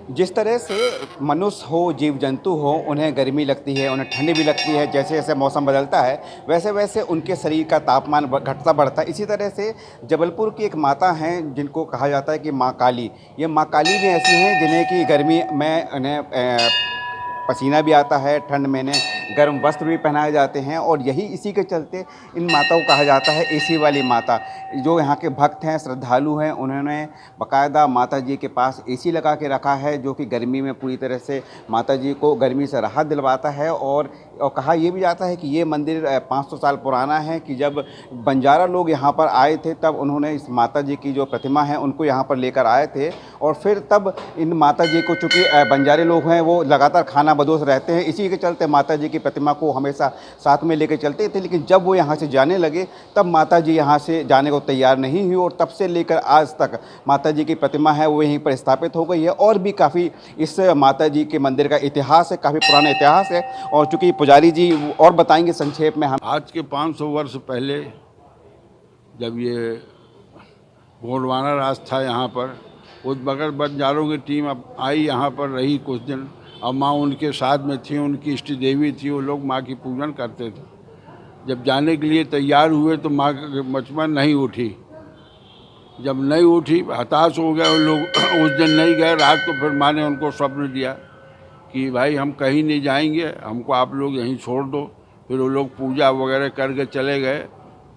जिस तरह से मनुष्य हो, जीव जंतु हो, उन्हें गर्मी लगती है, उन्हें ठंडी भी लगती है। जैसे जैसे मौसम बदलता है, वैसे वैसे उनके शरीर का तापमान घटता बढ़ता है। इसी तरह से जबलपुर की एक माता हैं जिनको कहा जाता है कि माँ काली। ये माँ काली भी ऐसी हैं जिन्हें कि गर्मी में उन्हें पसीना भी आता है, ठंड में इन्हें गर्म वस्त्र भी पहनाए जाते हैं। और यही इसी के चलते इन माता को कहा जाता है एसी वाली माता। जो यहाँ के भक्त हैं, श्रद्धालु हैं, उन्होंने बाकायदा माता जी के पास एसी लगा के रखा है, जो कि गर्मी में पूरी तरह से माता जी को गर्मी से राहत दिलवाता है। और कहा यह भी जाता है कि ये मंदिर 500 साल पुराना है, कि जब बंजारा लोग यहाँ पर आए थे तब उन्होंने इस माता जी की जो प्रतिमा है उनको यहाँ पर लेकर आए थे। और फिर तब इन माता जी को, चूँकि बंजारे लोग हैं वो लगातार खाना बदोश रहते हैं, इसी के चलते माता जी की प्रतिमा को हमेशा साथ में लेकर चलते थे। लेकिन जब वो यहाँ से जाने लगे तब माता जी यहाँ से जाने को तैयार नहीं हुई, और तब से लेकर आज तक माता जी की प्रतिमा है वो यहीं पर स्थापित हो गई है। और भी काफ़ी इस माता जी के मंदिर का इतिहास है, काफ़ी पुराना इतिहास है। और चूँकि पुजारी जी और बताएंगे संक्षेप में। हम आज के 500 वर्ष पहले जब ये गोंडवाना राज था यहाँ पर, उस बगैर बंजारों की टीम अब आई यहाँ पर, रही कुछ दिन। और माँ उनके साथ में थी, उनकी इष्ट देवी थी, वो लोग माँ की पूजन करते थे। जब जाने के लिए तैयार हुए तो माँ का मचमन नहीं उठी। जब नहीं उठी, हताश हो गए वो लोग, उस दिन नहीं गए। रात को फिर माँ ने उनको स्वप्न दिया कि भाई हम कहीं नहीं जाएंगे, हमको आप लोग यहीं छोड़ दो। फिर वो लोग पूजा वगैरह करके चले गए।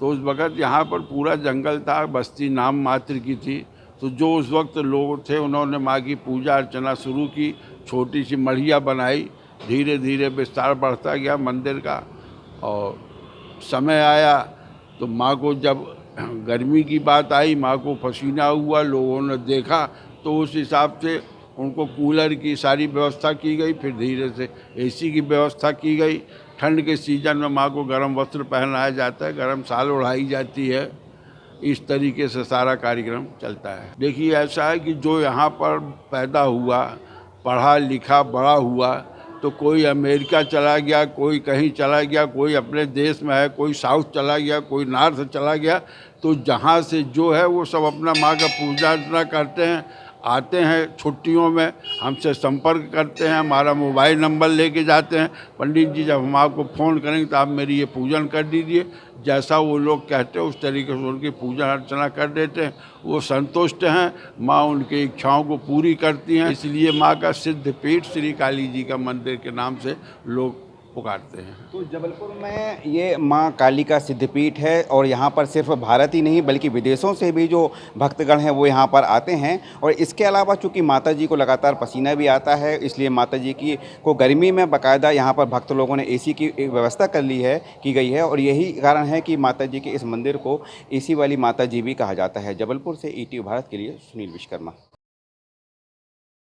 तो उस वक़्त यहाँ पर पूरा जंगल था, बस्ती नाम मात्र की थी। तो जो उस वक्त लोग थे उन्होंने माँ की पूजा अर्चना शुरू की, छोटी सी मढ़िया बनाई। धीरे धीरे विस्तार बढ़ता गया मंदिर का। और समय आया तो माँ को जब गर्मी की बात आई, माँ को पसीना हुआ, लोगों ने देखा, तो उस हिसाब से उनको कूलर की सारी व्यवस्था की गई। फिर धीरे से एसी की व्यवस्था की गई। ठंड के सीज़न में माँ को गर्म वस्त्र पहनाया जाता है, गर्म शाल ओढ़ाई जाती है। इस तरीके से सारा कार्यक्रम चलता है। देखिए ऐसा है कि जो यहाँ पर पैदा हुआ, पढ़ा लिखा, बड़ा हुआ, तो कोई अमेरिका चला गया, कोई कहीं चला गया, कोई अपने देश में है, कोई साउथ चला गया, कोई नॉर्थ चला गया। तो जहाँ से जो है वो सब अपना माँ का पूजा अर्चना करते हैं। आते हैं छुट्टियों में, हमसे संपर्क करते हैं, हमारा मोबाइल नंबर लेके जाते हैं। पंडित जी जब हम आपको फ़ोन करेंगे तो आप मेरी ये पूजन कर दीजिए। जैसा वो लोग कहते हैं उस तरीके से उनकी पूजा अर्चना कर देते हैं। वो संतुष्ट हैं, माँ उनकी इच्छाओं को पूरी करती हैं। इसलिए माँ का सिद्ध पीठ श्री काली जी का मंदिर के नाम से लोग पुकारते हैं। तो जबलपुर में ये माँ काली का सिद्धपीठ है, और यहाँ पर सिर्फ भारत ही नहीं बल्कि विदेशों से भी जो भक्तगण हैं वो यहाँ पर आते हैं। और इसके अलावा चूँकि माता जी को लगातार पसीना भी आता है, इसलिए माता जी को गर्मी में बाकायदा यहाँ पर भक्त लोगों ने एसी की व्यवस्था की गई है। और यही कारण है कि माता जी के इस मंदिर को एसी वाली माता जी भी कहा जाता है। जबलपुर से ईटीवी भारत के लिए सुनील विश्वकर्मा।